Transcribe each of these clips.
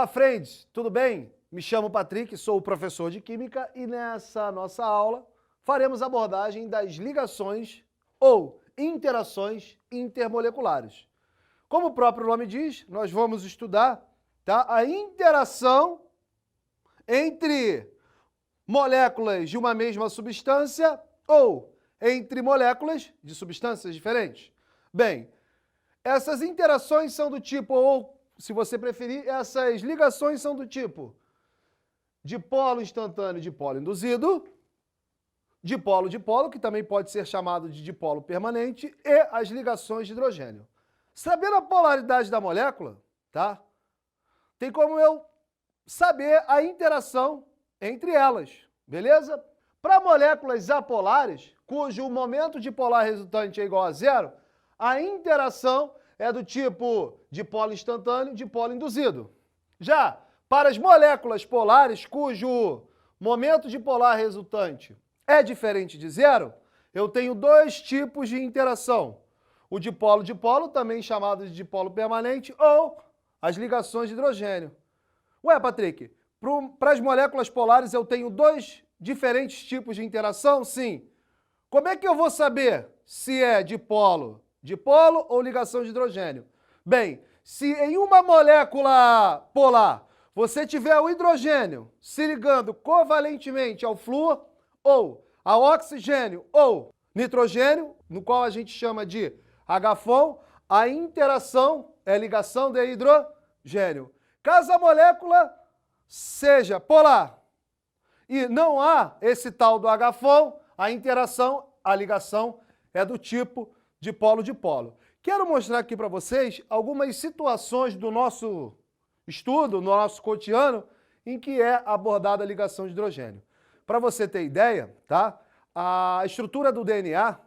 Olá, friends, tudo bem? Me chamo Patrick, sou o professor de Química e nessa nossa aula faremos abordagem das ligações ou interações intermoleculares. Como o próprio nome diz, nós vamos estudar, tá, a interação entre moléculas de uma mesma substância ou entre moléculas de substâncias diferentes. Bem, essas interações são do tipo, ou se você preferir, essas ligações são do tipo dipolo instantâneo e dipolo induzido, dipolo-dipolo, que também pode ser chamado de dipolo permanente, e as ligações de hidrogênio. Sabendo a polaridade da molécula, tá? Tem como eu saber a interação entre elas, beleza? Para moléculas apolares, cujo momento dipolar resultante é igual a zero, a interação é do tipo dipolo instantâneo, dipolo induzido. Já para as moléculas polares, cujo momento dipolar resultante é diferente de zero, eu tenho dois tipos de interação. O dipolo-dipolo, também chamado de dipolo permanente, ou as ligações de hidrogênio. Ué, Patrick, para as moléculas polares eu tenho dois diferentes tipos de interação? Sim. Como é que eu vou saber se é dipolo ou ligação de hidrogênio? Bem, se em uma molécula polar você tiver o hidrogênio se ligando covalentemente ao flúor ou ao oxigênio ou nitrogênio, no qual a gente chama de H-FON, a interação é ligação de hidrogênio. Caso a molécula seja polar e não há esse tal do H-FON, a interação, a ligação é do tipo dipolo-dipolo. Quero mostrar aqui para vocês algumas situações do nosso estudo, no nosso cotidiano, em que é abordada a ligação de hidrogênio. Para você ter ideia, tá? A estrutura do DNA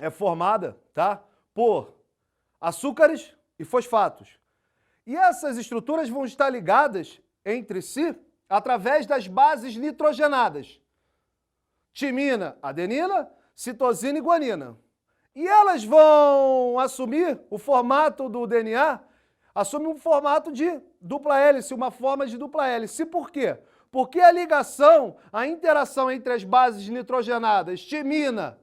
é formada, tá, por açúcares e fosfatos. E essas estruturas vão estar ligadas entre si através das bases nitrogenadas. Timina, adenina, citosina e guanina. E elas vão assumir o formato do DNA, assume um formato de dupla hélice, uma forma de dupla hélice. Por quê? Porque a ligação, a interação entre as bases nitrogenadas, timina,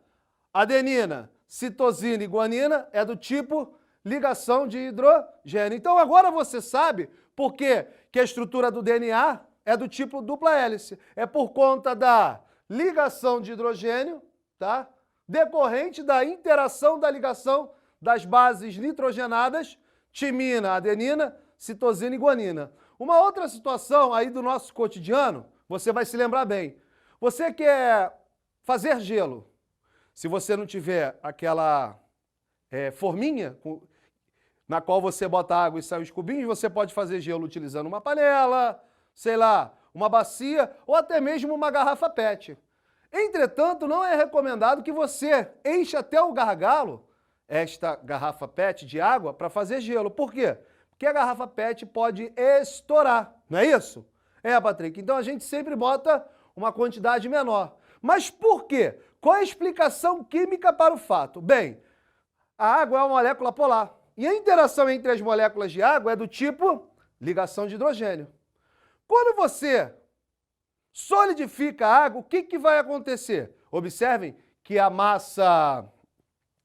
adenina, citosina e guanina, é do tipo ligação de hidrogênio. Então agora você sabe por que a estrutura do DNA é do tipo dupla hélice. É por conta da ligação de hidrogênio, tá? Decorrente da interação da ligação das bases nitrogenadas, timina, adenina, citosina e guanina. Uma outra situação aí do nosso cotidiano, você vai se lembrar bem. Você quer fazer gelo. Se você não tiver aquela forminha na qual você bota água e sai os cubinhos, você pode fazer gelo utilizando uma panela, sei lá, uma bacia ou até mesmo uma garrafa PET. Entretanto, não é recomendado que você encha até o gargalo esta garrafa PET de água para fazer gelo. Por quê? Porque a garrafa PET pode estourar, não é isso? É, Patrick. Então a gente sempre bota uma quantidade menor. Mas por quê? Qual é a explicação química para o fato? Bem, a água é uma molécula polar. E a interação entre as moléculas de água é do tipo ligação de hidrogênio. Quando você solidifica a água, o que vai acontecer? Observem que a massa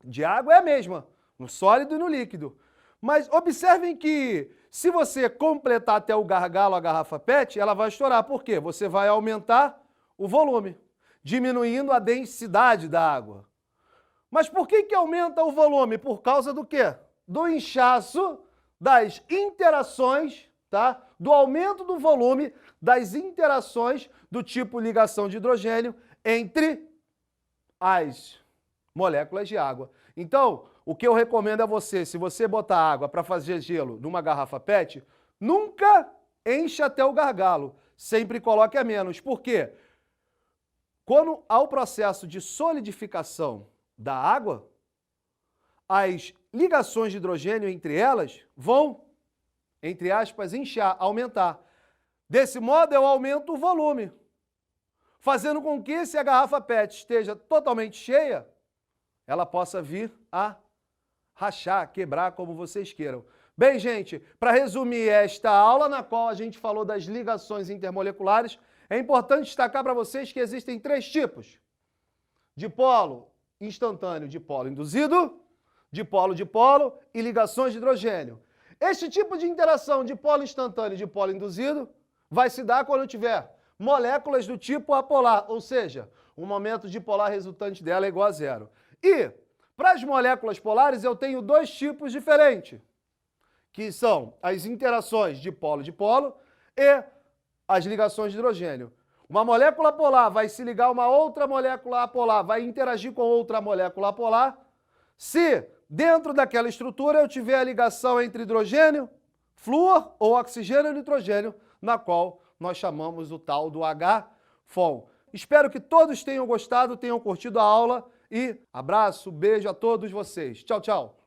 de água é a mesma, no sólido e no líquido. Mas observem que se você completar até o gargalo a garrafa PET, ela vai estourar. Por quê? Você vai aumentar o volume, diminuindo a densidade da água. Mas por que aumenta o volume? Por causa do quê? Do inchaço das interações, tá? Do aumento do volume das interações do tipo ligação de hidrogênio entre as moléculas de água. Então, o que eu recomendo a você, se você botar água para fazer gelo numa garrafa PET, nunca encha até o gargalo, sempre coloque a menos. Por quê? Quando há o processo de solidificação da água, as ligações de hidrogênio entre elas vão, entre aspas, inchar, aumentar. Desse modo, eu aumento o volume, fazendo com que, se a garrafa PET esteja totalmente cheia, ela possa vir a rachar, quebrar, como vocês queiram. Bem, gente, para resumir esta aula na qual a gente falou das ligações intermoleculares, é importante destacar para vocês que existem 3 tipos: dipolo instantâneo, dipolo induzido, dipolo e ligações de hidrogênio. Este tipo de interação dipolo instantâneo e dipolo induzido vai se dar quando tiver moléculas do tipo apolar, ou seja, o momento dipolar resultante dela é igual a 0. E, para as moléculas polares, eu tenho 2 tipos diferentes, que são as interações dipolo-dipolo e as ligações de hidrogênio. Uma molécula polar vai se ligar a uma outra molécula apolar, vai interagir com outra molécula apolar, se dentro daquela estrutura eu tiver a ligação entre hidrogênio, flúor ou oxigênio e nitrogênio, na qual nós chamamos o tal do H-FON. Espero que todos tenham gostado, tenham curtido a aula e abraço, beijo a todos vocês. Tchau, tchau.